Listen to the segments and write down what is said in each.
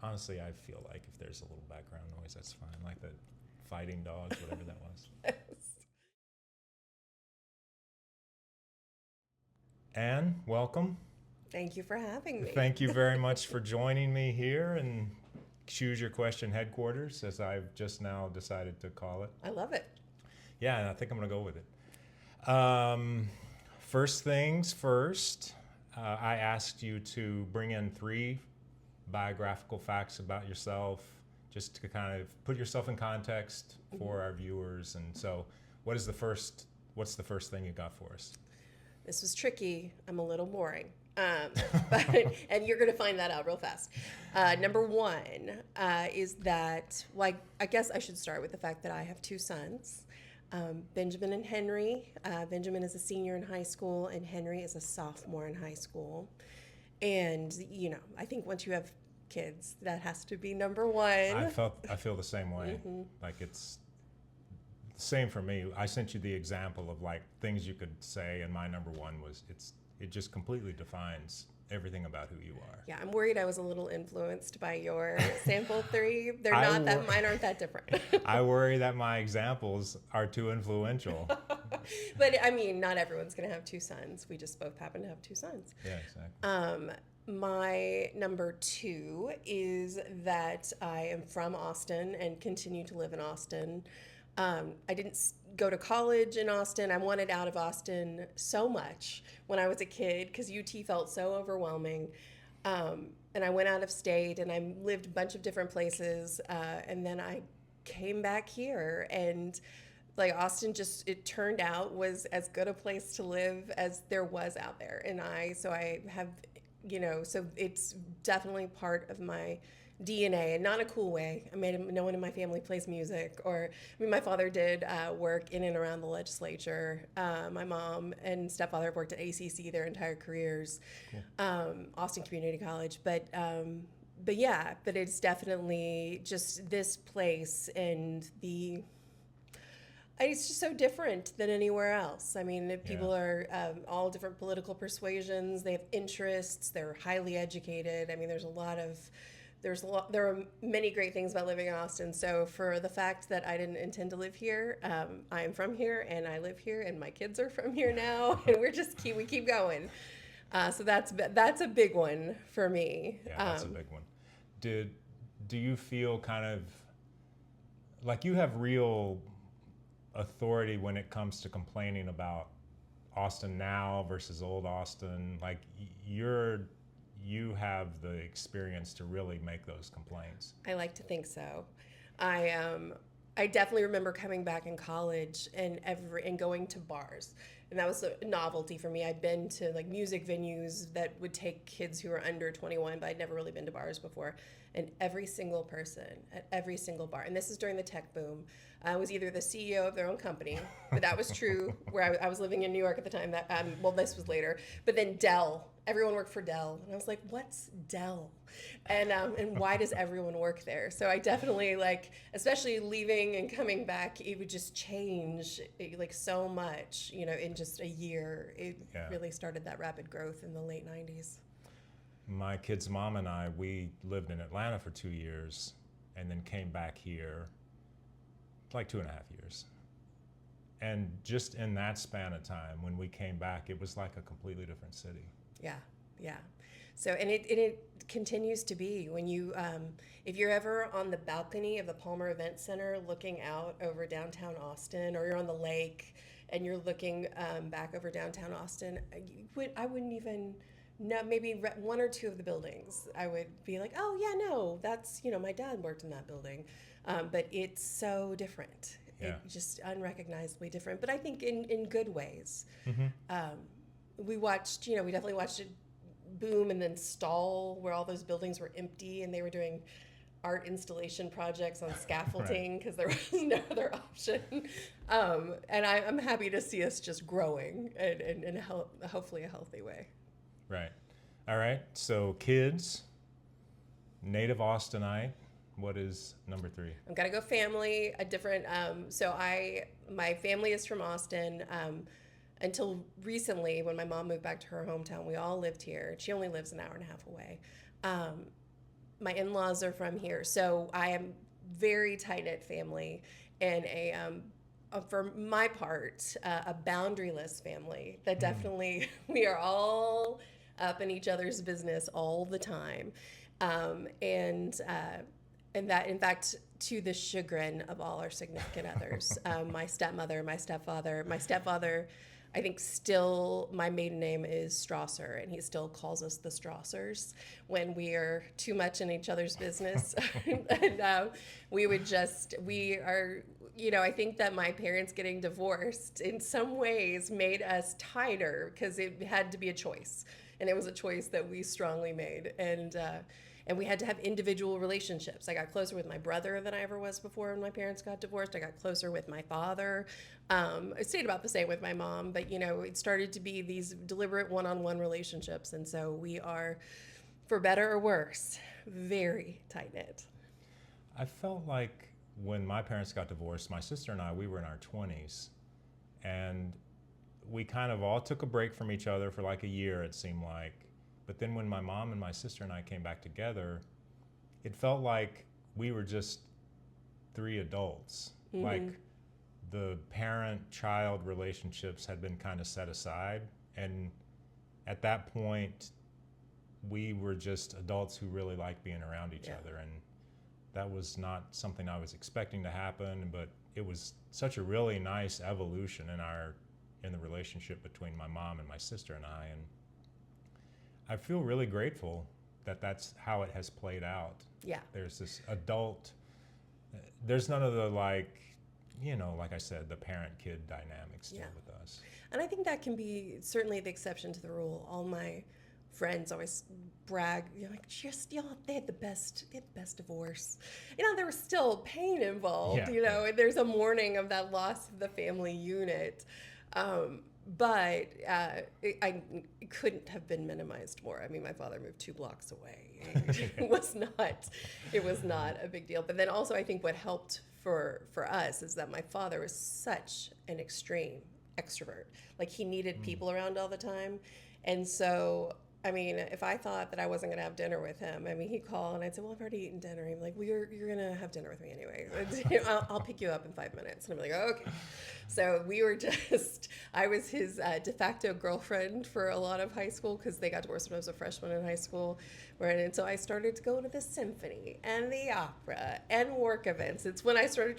honestly, I feel like if there's a little background noise, that's fine. Like the fighting dogs, whatever that was. Anne, welcome. Thank you for having me. Thank you very much for joining me here and Choose Your Question headquarters, as I've just now decided to call it. I love it. Yeah, and I think I'm going to go with it. First things first, I asked you to bring in 3 biographical facts about yourself, just to kind of put yourself in context for our viewers. And so, what's the first thing you got for us? This was tricky. I'm a little boring. But, and you're going to find that out real fast. Number one is that, well, I guess I should start with the fact that I have 2 sons, Benjamin and Henry. Benjamin is a senior in high school, and Henry is a sophomore in high school. And, I think once you have kids, that has to be number one. I feel the same way. Like it's the same for me. I sent you the example of like things you could say, and my number one was it just completely defines everything about who you are. Yeah, I'm worried I was a little influenced by your sample 3. Mine aren't that different. I worry that my examples are too influential. But I mean, not everyone's going to have 2 sons. We just both happen to have 2 sons. Yeah, exactly. My number 2 is that I am from Austin and continue to live in Austin. I didn't go to college in Austin. I wanted out of Austin so much when I was a kid because UT felt so overwhelming. And I went out of state and I lived a bunch of different places. And then I came back here, and like Austin just, it turned out, was as good a place to live as there was out there. And so I have, so it's definitely part of my DNA, and not a cool way. No one in my family plays music, my father did work in and around the legislature. My mom and stepfather have worked at ACC their entire careers, cool. Austin Community College. But it's definitely just this place, and it's just so different than anywhere else. I mean, people are all different political persuasions. They have interests. They're highly educated. I mean, there are many great things about living in Austin. So for the fact that I didn't intend to live here, I am from here and I live here, and my kids are from here now, and we keep going. So that's a big one for me. Yeah, that's a big one. Do you feel kind of like you have real authority when it comes to complaining about Austin now versus old Austin? Like you have the experience to really make those complaints. I like to think so. I definitely remember coming back in college and going to bars, and that was a novelty for me. I'd been to like music venues that would take kids who were under 21, but I'd never really been to bars before. And every single person at every single bar, and this is during the tech boom, was either the CEO of their own company, but that was true where I was living in New York at the time. This was later, but then Dell. Everyone worked for Dell, and I was like, "What's Dell?" And why does everyone work there? So I definitely especially leaving and coming back, it would just change like so much, in just a year. It really started that rapid growth in the late 90s. My kid's mom and I, we lived in Atlanta for 2 years and then came back here like 2.5 years. And just in that span of time, when we came back, it was like a completely different city. Yeah. So, and it continues to be when you, if you're ever on the balcony of the Palmer Event Center looking out over downtown Austin, or you're on the lake and you're looking back over downtown Austin, I wouldn't even know, maybe 1 or 2 of the buildings. I would be like, oh yeah, no, that's, my dad worked in that building. But it's so different. Yeah. It's just unrecognizably different, but I think in good ways. Mm-hmm. We definitely watched it boom and then stall, where all those buildings were empty and they were doing art installation projects on scaffolding because there was no other option. And I'm happy to see us just growing in hopefully a healthy way. Right. All right. So kids, native Austinite. What is number 3? I'm gonna go family. My family is from Austin. Until recently, when my mom moved back to her hometown, we all lived here. She only lives an hour and a half away. my in-laws are from here, so I am very tight-knit family and for my part, a boundaryless family that definitely we are all up in each other's business all the time, um, and uh, and that in fact to the chagrin of all our significant others, my stepmother, my stepfather. I think still my maiden name is Strasser, and he still calls us the Strassers when we are too much in each other's business. And we are, I think that my parents getting divorced in some ways made us tighter because it had to be a choice. And it was a choice that we strongly made. And we had to have individual relationships. I got closer with my brother than I ever was before when my parents got divorced. I got closer with my father. I stayed about the same with my mom, but it started to be these deliberate one-on-one relationships. And so we are, for better or worse, very tight knit. I felt like when my parents got divorced, my sister and I, we were in our 20s, and we kind of all took a break from each other for like a year, it seemed like. But then when my mom and my sister and I came back together, it felt like we were just three adults. Mm-hmm. Like the parent-child relationships had been kind of set aside. And at that point, we were just adults who really liked being around each other. And that was not something I was expecting to happen, but it was such a really nice evolution in the relationship between my mom and my sister and I. And I feel really grateful that that's how it has played out. Yeah. There's this adult, there's none of the like I said, the parent-kid dynamics still with us. And I think that can be certainly the exception to the rule. All my friends always brag, they had the best divorce. There was still pain involved, and there's a mourning of that loss of the family unit. But it couldn't have been minimized more. I mean, my father moved 2 blocks away. It was not a big deal. But then also, I think what helped for us is that my father was such an extreme extrovert. Like, he needed people around all the time. And so, I mean, if I thought that I wasn't going to have dinner with him, I mean, he'd call and I'd say, well, I've already eaten dinner. He'd be like, well, you're going to have dinner with me anyway. I'll pick you up in 5 minutes. And I'm like, oh, okay. So I was his de facto girlfriend for a lot of high school because they got divorced when I was a freshman in high school. And so I started to go to the symphony and the opera and work events. It's when I started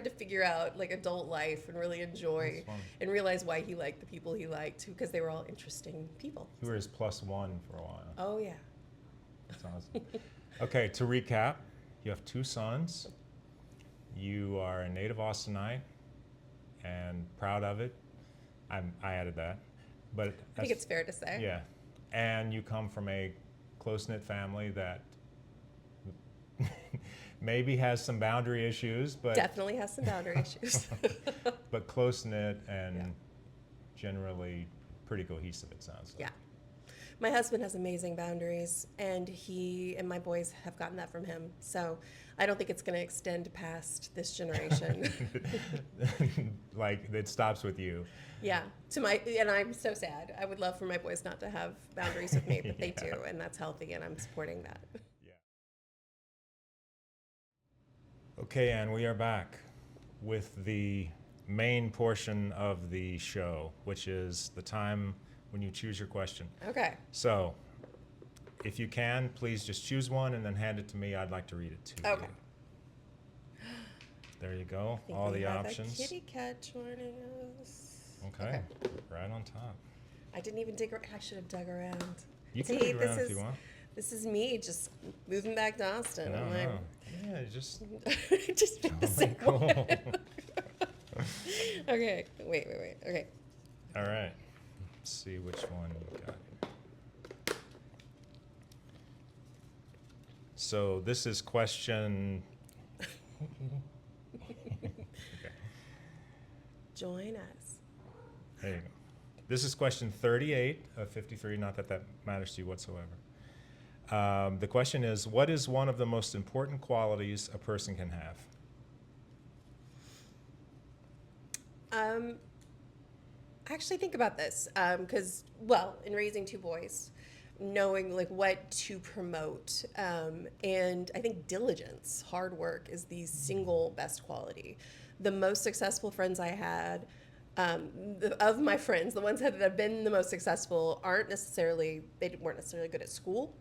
to figure out like adult life and really enjoy and realize why he liked the people he liked, because they were all interesting people. You were his +1 for a while. Oh, yeah. That's awesome. Okay, to recap, you have 2 sons. You are a native Austinite and proud of it. I added that. But I think it's fair to say. Yeah. And you come from a close-knit family that maybe has some boundary issues, but definitely has some boundary issues. But close-knit and generally pretty cohesive, it sounds like. Yeah. My husband has amazing boundaries, and he and my boys have gotten that from him. So I don't think it's going to extend past this generation. Like, it stops with you. Yeah. And I'm so sad. I would love for my boys not to have boundaries with me, but they do, and that's healthy, and I'm supporting that. Okay, and we are back with the main portion of the show, which is the time when you choose your question. Okay. So, if you can, please just choose one and then hand it to me. I'd like to read it to you. Okay. There you go. All the options. A kitty cat joining us. Okay. Right on top. I didn't even dig. I should have dug around. You can dig around if you want. This is me just moving back to Austin. Yeah, just just pick the same one. Okay. Wait. Okay. All right. Let's see which one you got. So this is question. Okay. Join us. There you go. This is question 38 of 53. Not that that matters to you whatsoever. The question is, what is one of the most important qualities a person can have? Actually think about this, because, in raising 2 boys, knowing like what to promote. And I think diligence, hard work is the single best quality. The most successful friends I had, of my friends, the ones that have been the most successful they weren't necessarily good at school.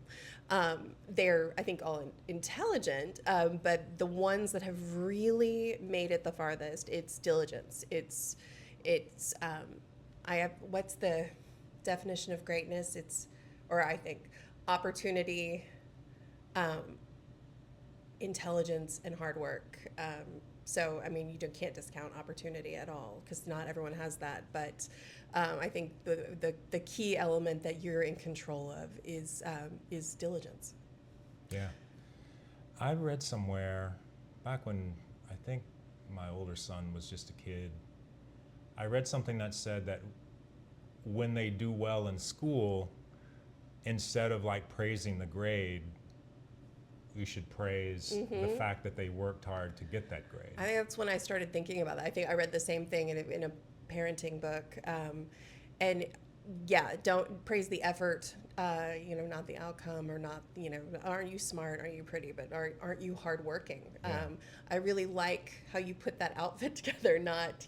They're, I think, all intelligent, but the ones that have really made it the farthest, it's diligence. I have, what's the definition of greatness? Or I think, opportunity, intelligence, and hard work. So, I mean, can't discount opportunity at all because not everyone has that. But I think the key element that you're in control of is diligence. Yeah. I read somewhere back when I think my older son was just a kid, I read something that said that when they do well in school, instead of like praising the grade, you should praise the fact that they worked hard to get that grade. I think that's when I started thinking about that. I think I read the same thing in a parenting book. And yeah, don't praise the effort, not the outcome, or not, aren't you smart, aren't you pretty, but aren't you hardworking? Yeah. I really like how you put that outfit together, not,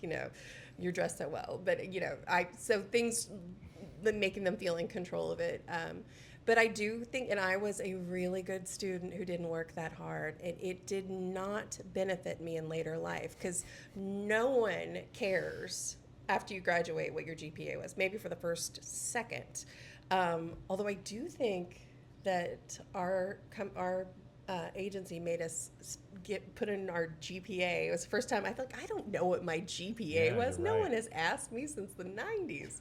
you're dressed so well, but, so things, making them feel in control of it. But I do think, and I was a really good student who didn't work that hard, and it did not benefit me in later life because no one cares after you graduate what your GPA was, maybe for the first second. Although I do think that our agency made us put in our GPA. It was the first time I thought, I don't know what my GPA was. No one has asked me since the 90s.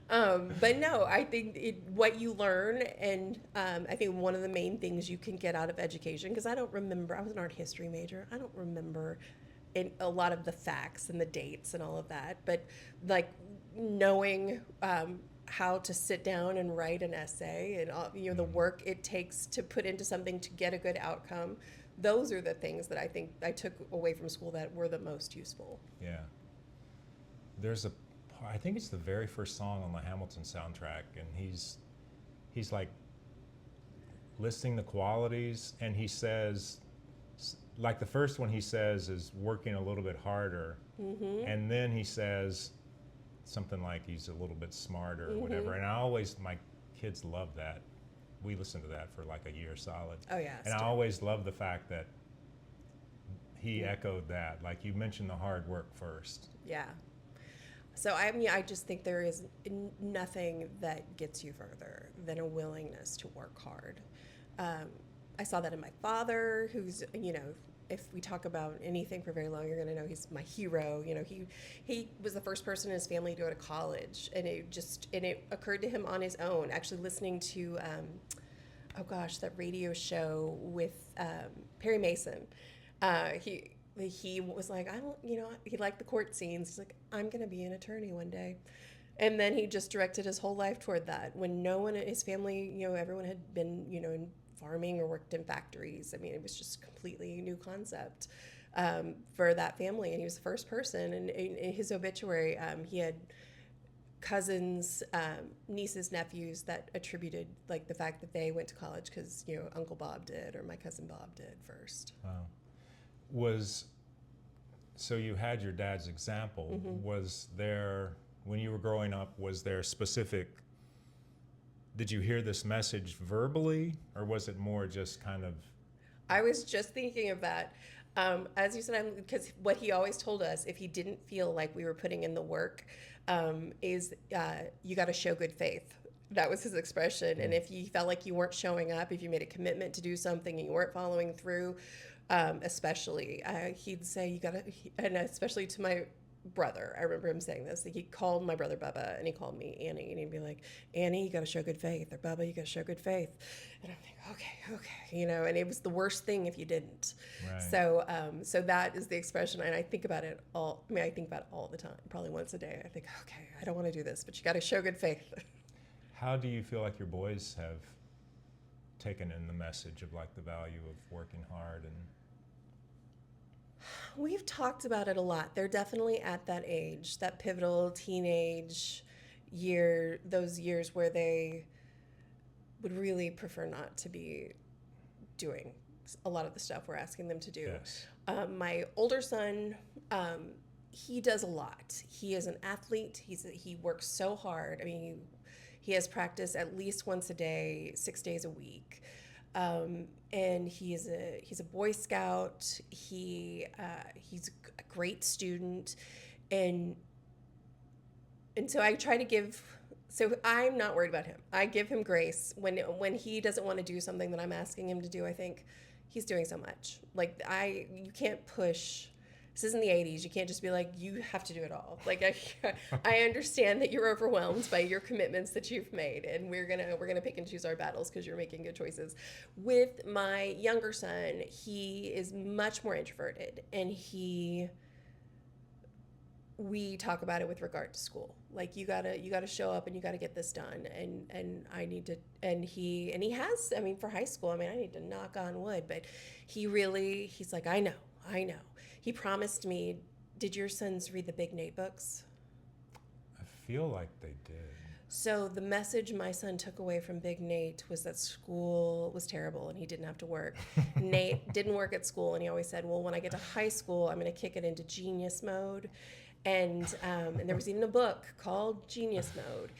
But no, I think what you learn, and I think one of the main things you can get out of education, because I don't remember, I was an art history major, I don't remember a lot of the facts and the dates and all of that, but like knowing how to sit down and write an essay and the work it takes to put into something to get a good outcome, those are the things that I think I took away from school that were the most useful. Yeah. I think it's the very first song on the Hamilton soundtrack, and he's like listing the qualities, and he says, like the first one he says is working a little bit harder, and then he says something like he's a little bit smarter or whatever. And my kids love that. We listened to that for like a year solid. Oh yeah. And I always love the fact that he echoed that. Like you mentioned the hard work first. Yeah. So I just think there is nothing that gets you further than a willingness to work hard. I saw that in my father, who's, if we talk about anything for very long, you're going to know he's my hero. He was the first person in his family to go to college, and it occurred to him on his own, actually listening to, that radio show with Perry Mason. He was like, he liked the court scenes. He's like, I'm going to be an attorney one day. And then he just directed his whole life toward that. When no one in his family, everyone had been, in farming or worked in factories. I mean, it was just a completely new concept for that family. And he was the first person. And in his obituary, he had cousins, nieces, nephews that attributed like the fact that they went to college because, Uncle Bob did or my cousin Bob did first. Wow. So you had your dad's example. Was there, when you were growing up, was there did you hear this message verbally, or was it more just kind of? I was just thinking of that. As you said, because what he always told us, if he didn't feel like we were putting in the work, is you got to show good faith. That was his expression. And if you felt like you weren't showing up, if you made a commitment to do something and you weren't following through, especially, he'd say, you got to, and especially to my brother, I remember him saying this. Like, he called my brother Bubba, and he called me Annie, and he'd be like, Annie, you got to show good faith, or Bubba, you got to show good faith. And I'm like, okay, and it was the worst thing if you didn't. Right. So that is the expression, and I think about it all. I mean, I think about it all the time, probably once a day. I think, okay, I don't want to do this, but you got to show good faith. How do you feel like your boys have taken in the message of like the value of working hard? And we've talked about it a lot. They're definitely at that age, that pivotal teenage year, those years where they would really prefer not to be doing a lot of the stuff we're asking them to do. Yes. My older son, he does a lot. He is an athlete. He works so hard. I mean, he has practice at least once a day, 6 days a week. And he's a Boy Scout. He's a great student, and so I try to give. So I'm not worried about him. I give him grace when he doesn't want to do something that I'm asking him to do. I think he's doing so much. Like you can't push. This isn't the 80s. You can't just be like, you have to do it all. Like I understand that you're overwhelmed by your commitments that you've made, and we're gonna pick and choose our battles because you're making good choices. With my younger son, he is much more introverted, and we talk about it with regard to school. Like you gotta show up and you gotta get this done, and I need to, and he has, I mean, for high school, I mean, I need to knock on wood, but he's like, I know. He promised me. Did your sons read the Big Nate books? I feel like they did. So the message my son took away from Big Nate was that school was terrible and he didn't have to work. Nate didn't work at school, and he always said, well, when I get to high school, I'm going to kick it into genius mode. And there was even a book called Genius Mode.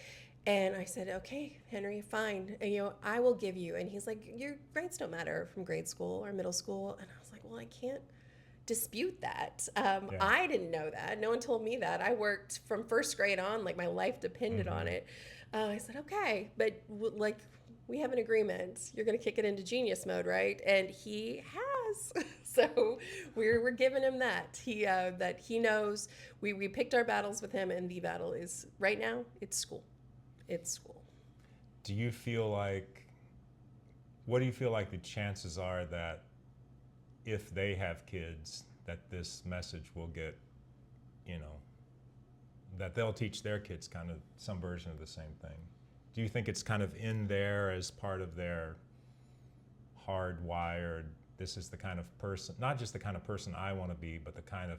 And I said, okay, Henry, fine. And, I will give you. And he's like, your grades don't matter from grade school or middle school. And I was like, well, I can't dispute that. I didn't know that. No one told me that. I worked from first grade on, like my life depended on it. I said, okay, but like we have an agreement. You're going to kick it into genius mode, right? And he has. So we're giving him that. That he knows. We picked our battles with him, and the battle is right now. It's school. It's school. Do you feel like? What do you feel like the chances are that if they have kids, that this message will get, that they'll teach their kids kind of some version of the same thing? Do you think it's kind of in there as part of their hardwired, this is the kind of person, not just the kind of person I want to be, but the kind of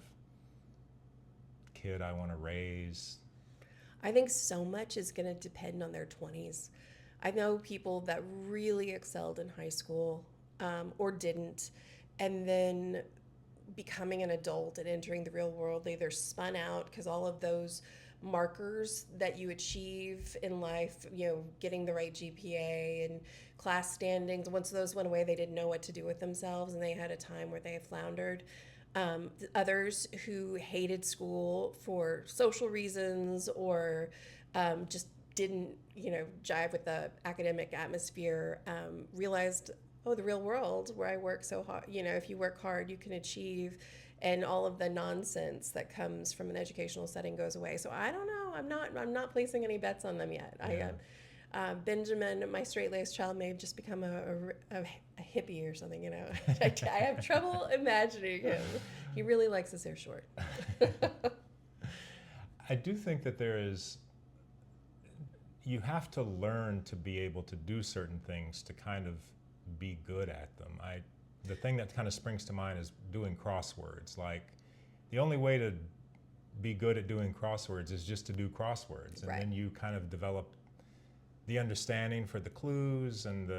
kid I want to raise? I think so much is going to depend on their 20s. I know people that really excelled in high school or didn't, and then becoming an adult and entering the real world, they either spun out because all of those markers that you achieve in life, getting the right GPA and class standings, once those went away, they didn't know what to do with themselves, and they had a time where they floundered. Others who hated school for social reasons or just didn't, jive with the academic atmosphere, realized, oh, the real world where I work so hard, if you work hard, you can achieve, and all of the nonsense that comes from an educational setting goes away. So I don't know. I'm not placing any bets on them yet. Yeah. Benjamin, my straight-laced child, may have just become a hippie or something, I have trouble imagining him. He really likes his hair short. I do think that you have to learn to be able to do certain things to kind of be good at them. The thing that kind of springs to mind is doing crosswords. Like, the only way to be good at doing crosswords is just to do crosswords. And then you kind of develop the understanding for the clues and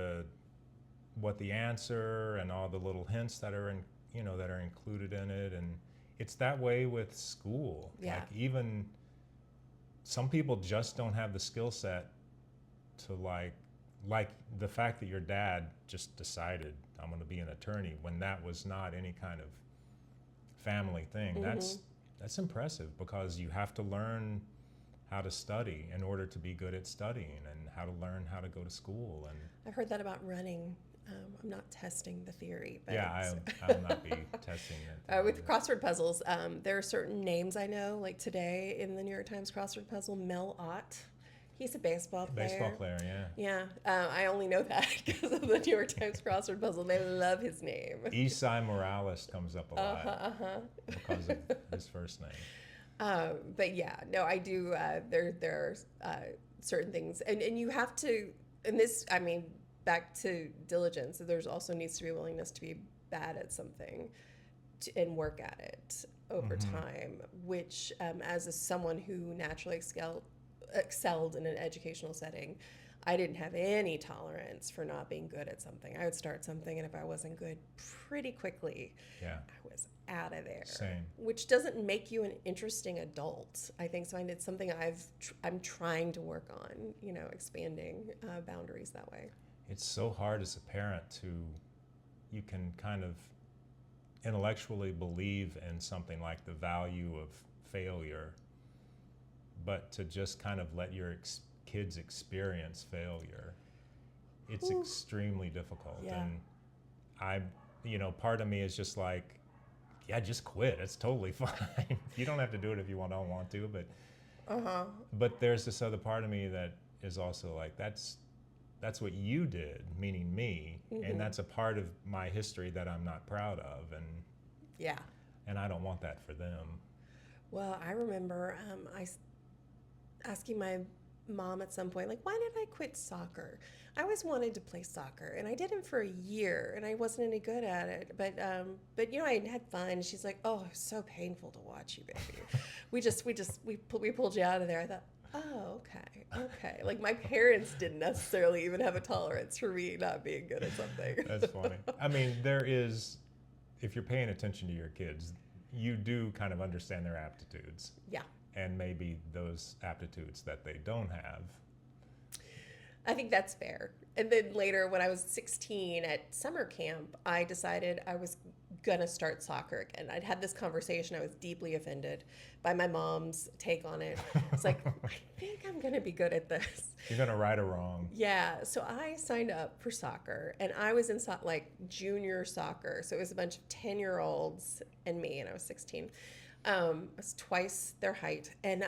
what the answer and all the little hints that are that are included in it. And it's that way with school. Yeah. Like, even some people just don't have the skill set to like the fact that your dad just decided, I'm going to be an attorney, when that was not any kind of family thing. Mm-hmm. That's impressive, because you have to learn how to study in order to be good at studying, and how to learn how to go to school. And I've heard that about running. I'm not testing the theory, but yeah, I will not be testing it. With crossword puzzles, there are certain names I know. Like today in the New York Times crossword puzzle, Mel Ott. He's a baseball player. Baseball player, yeah. Yeah, I only know that because of the New York Times crossword puzzle. They love his name. Esai Morales comes up a lot because of his first name. But yeah, no, I do. There are certain things, and you have to. And this, I mean, back to diligence. There's also needs to be a willingness to be bad at something, and work at it over time. Which, as someone who naturally excelled in an educational setting, I didn't have any tolerance for not being good at something. I would start something, and if I wasn't good pretty quickly, Yeah. I was out of there. Same. Which doesn't make you an interesting adult, I think. So it's something I'm trying to work on, expanding boundaries that way. It's so hard as a parent you can kind of intellectually believe in something like the value of failure, but to just kind of let your kids experience failure, it's Ooh. extremely difficult. Yeah. And part of me is just like, yeah, just quit. It's totally fine. You don't have to do it if you don't want to, but there's this other part of me that is also like, that's what you did, meaning me, and that's a part of my history that I'm not proud of, and I don't want that for them. Well, I remember asking my mom at some point, like, why did I quit soccer? I always wanted to play soccer, and I did it for a year, and I wasn't any good at it. But I had fun. She's like, oh, it was so painful to watch you, baby. we pulled you out of there. I thought, oh, okay. Like, my parents didn't necessarily even have a tolerance for me not being good at something. That's funny. I mean, if you're paying attention to your kids, you do kind of understand their aptitudes. Yeah. And maybe those aptitudes that they don't have. I think that's fair. And then later, when I was 16 at summer camp, I decided I was going to start soccer again. I'd had this conversation. I was deeply offended by my mom's take on it. It's like, I think I'm going to be good at this. You're going to right or wrong. Yeah. So I signed up for soccer, and I was in junior soccer. So it was a bunch of 10-year-olds and me, and I was 16. I was twice their height, and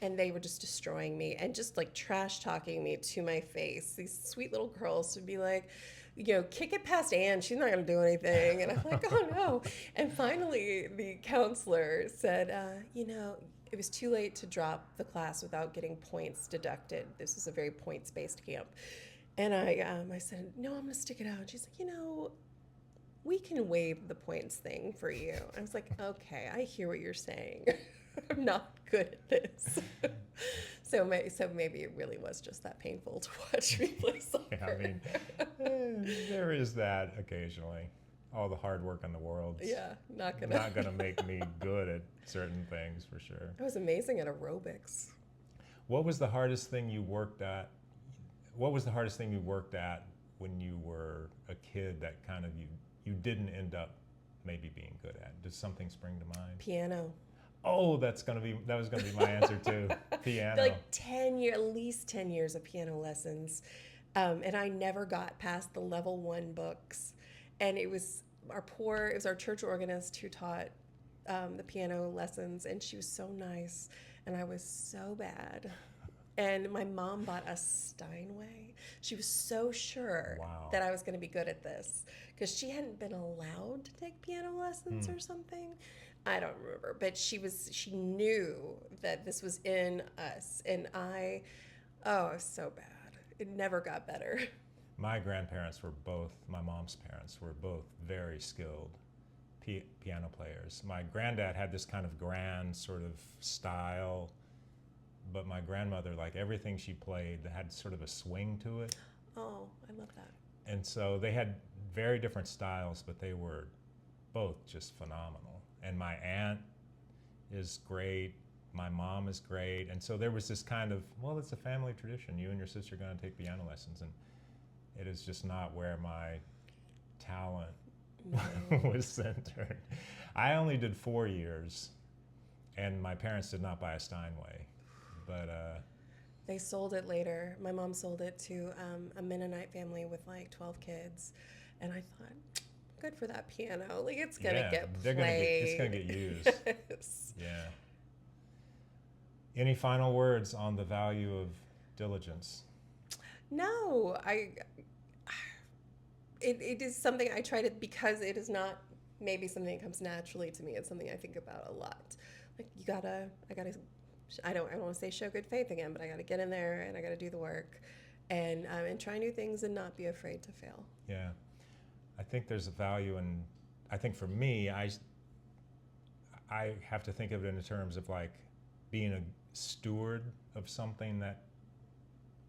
and they were just destroying me and just like trash talking me to my face. These sweet little girls would be like, kick it past Anne. She's not going to do anything. And I'm like, oh no. And finally, the counselor said, it was too late to drop the class without getting points deducted. This is a very points-based camp. And I said, no, I'm going to stick it out. And she's like, we can waive the points thing for you. I was like, okay, I hear what you're saying. I'm not good at this. So maybe it really was just that painful to watch me play soccer. Yeah, I mean, there is that occasionally. All the hard work in the world. Yeah, not gonna make me good at certain things for sure. I was amazing at aerobics. What was the hardest thing you worked at? What was the hardest thing you worked at when you were a kid that kind of you didn't end up maybe being good at? Does something spring to mind? Piano. Oh, that was gonna be my answer too. Piano. Like at least 10 years of piano lessons, and I never got past the level 1 books. And it was our church organist who taught the piano lessons, and she was so nice, and I was so bad. And my mom bought a Steinway. She was so sure that I was going to be good at this because she hadn't been allowed to take piano lessons or something. I don't remember, but she knew that this was in us, and I was so bad. It never got better. My mom's parents were both very skilled piano players. My granddad had this kind of grand sort of style, but my grandmother, like everything she played, had sort of a swing to it. Oh, I love that. And so they had very different styles, but they were both just phenomenal. And my aunt is great. My mom is great. And so there was this kind of, well, it's a family tradition. You and your sister are going to take piano lessons. And it is just not where my talent was centered. I only did 4 years, and my parents did not buy a Steinway. But they sold it later. My mom sold it to a Mennonite family with like 12 kids. And I thought, good for that piano. Like, it's going to get played. It's going to get used. Yes. Yeah. Any final words on the value of diligence? No, it is something I try to, because it is not maybe something that comes naturally to me. It's something I think about a lot. Like, I don't want to say show good faith again, but I got to get in there and I got to do the work and try new things and not be afraid to fail. Yeah. I think there's a value in, I think for me, I have to think of it in terms of like being a steward of something that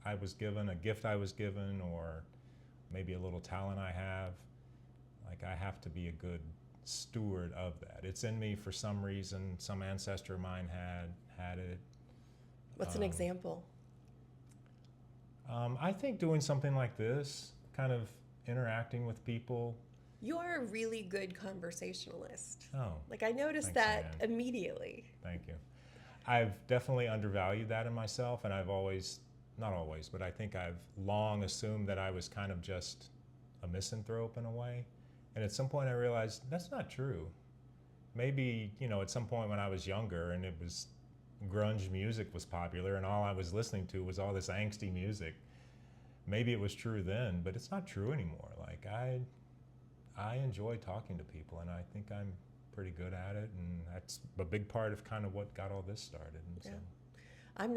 I was given, a gift I was given, or maybe a little talent I have. Like, I have to be a good steward of that. It's in me for some reason. Some ancestor of mine had it. What's an example? I think doing something like this, kind of interacting with people. You are a really good conversationalist. Oh, Like, I noticed thanks, that Ann. immediately. Thank you. I've definitely undervalued that in myself, and I've always, not always, but I think I've long assumed that I was kind of just a misanthrope in a way. And at some point I realized that's not true. Maybe, at some point when I was younger and it was grunge music was popular and all I was listening to was all this angsty music, maybe it was true then, but it's not true anymore. Like, I enjoy talking to people, and I think I'm pretty good at it, and that's a big part of kind of what got all this started. And Yeah.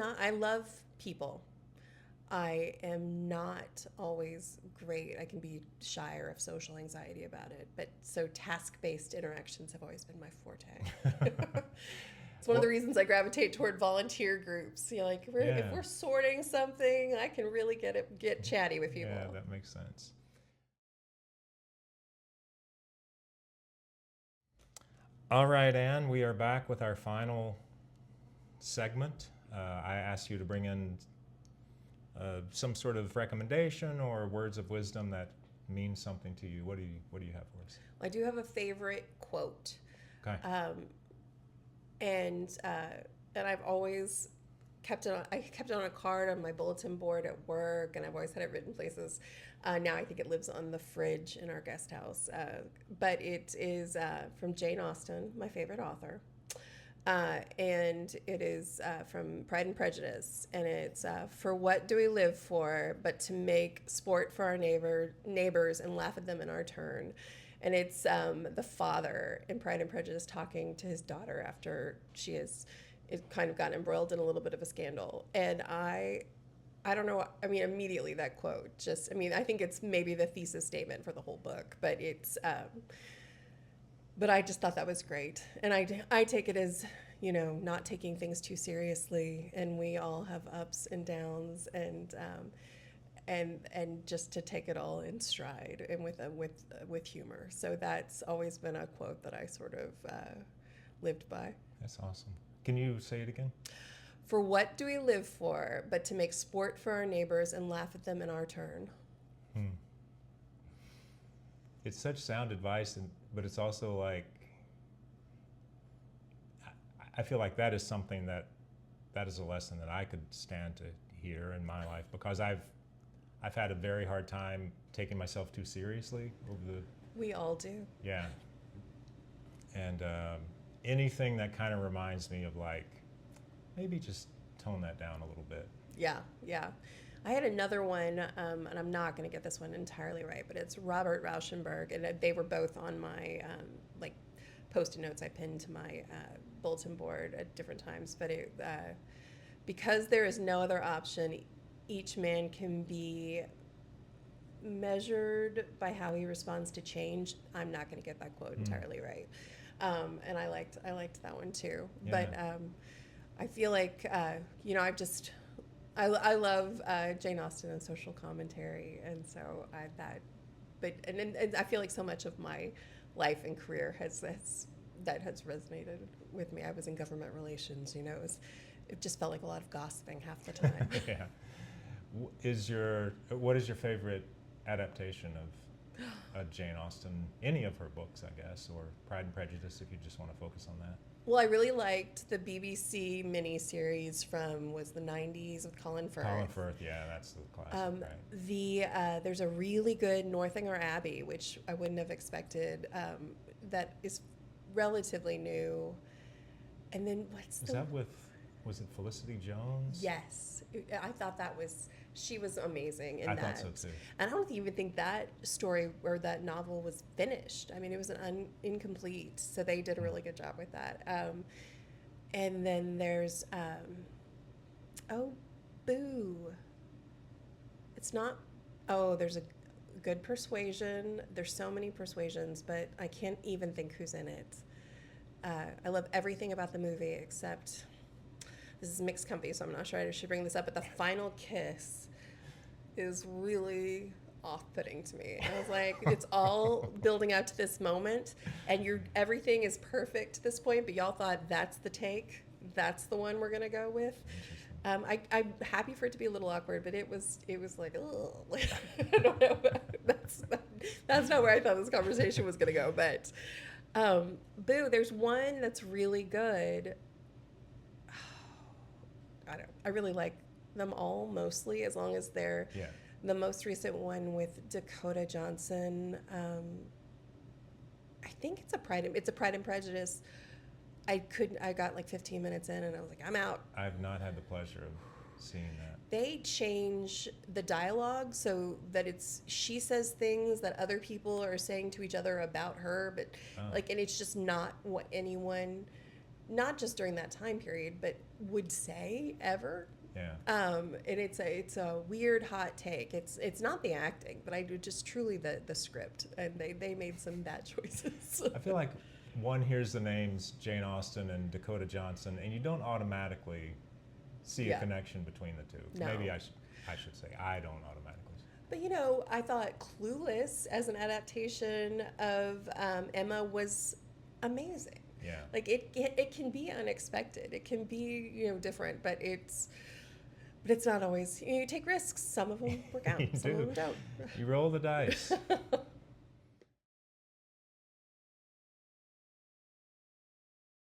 so, I love people. I am not always great. I can be shy or have social anxiety about it. But so task-based interactions have always been my forte. It's one of the reasons I gravitate toward volunteer groups. Like, if Yeah. we're sorting something, I can really get chatty with people. Yeah, that makes sense. All right, Anne, we are back with our final segment. I asked you to bring in some sort of recommendation or words of wisdom that mean something to you. What do you have for us? I do have a favorite quote, Okay. and I've always kept it. I kept it on a card on my bulletin board at work, and I've always had it written places. Now I think it lives on the fridge in our guest house. But it is from Jane Austen, my favorite author. And it is from Pride and Prejudice, and it's for what do we live for but to make sport for our neighbors and laugh at them in our turn. And it's the father in Pride and Prejudice talking to his daughter after she has kind of gotten embroiled in a little bit of a scandal. And I don't know, I mean, immediately that quote I think it's maybe the thesis statement for the whole book, but it's but I just thought that was great. And I take it as, not taking things too seriously, and we all have ups and downs, and just to take it all in stride and with humor. So that's always been a quote that I sort of lived by. That's awesome. Can you say it again? For what do we live for but to make sport for our neighbors and laugh at them in our turn? It's such sound advice, but it's also like, I feel like that is something that is a lesson that I could stand to hear in my life, because I've had a very hard time taking myself too seriously over the. We all do. Yeah. And anything that kind of reminds me of, like, maybe just tone that down a little bit. Yeah. I had another one, and I'm not going to get this one entirely right, but it's Robert Rauschenberg, and they were both on my Post-it notes I pinned to my bulletin board at different times. But because there is no other option, each man can be measured by how he responds to change. I'm not going to get that quote entirely right, and I liked that one too. Yeah. But I feel like I love Jane Austen and social commentary, and so and I feel like so much of my life and career has resonated with me. I was in government relations, it just felt like a lot of gossiping half the time. Yeah. What is your favorite adaptation of Jane Austen? Any of her books, I guess, or Pride and Prejudice, if you just want to focus on that. Well, I really liked the BBC miniseries from the 90s with Colin Firth. Colin Firth, yeah, that's the classic, right? There's a really good Northanger Abbey, which I wouldn't have expected, that is relatively new. And then was it Felicity Jones? Yes. I thought she was amazing in that. I thought so too. And I don't even think that story or that novel was finished. I mean, it was incomplete, so they did a really good job with that. And then there's, there's a good Persuasion. There's so many Persuasions, but I can't even think who's in it. I love everything about the movie except, this is mixed company, so I'm not sure I should bring this up, but the final kiss is really off-putting to me. I was like, it's all building up to this moment, and everything is perfect to this point, but y'all thought that's the take, that's the one we're gonna go with. I'm happy for it to be a little awkward, but it was like, ugh. I don't know. That's not where I thought this conversation was gonna go, but boo, there's one that's really good. I really like them all mostly, as long as they're Yeah. the most recent one with Dakota Johnson. I think it's a Pride and Prejudice. I got like 15 minutes in and I was like, I'm out. I've not had the pleasure of seeing that. They change the dialogue so that she says things that other people are saying to each other about her, but and it's just not what anyone, not just during that time period, but would say ever. Yeah. And it's a weird hot take. It's not the acting, but I do just truly the script, and they made some bad choices. I feel like one hears the names Jane Austen and Dakota Johnson, and you don't automatically see a connection between the two. No. Maybe I should say I don't automatically. But I thought Clueless as an adaptation of Emma was amazing. Yeah. Like it can be unexpected. It can be different, but it's not always. You take risks. Some of them work out. You some do. of them don't. You roll the dice.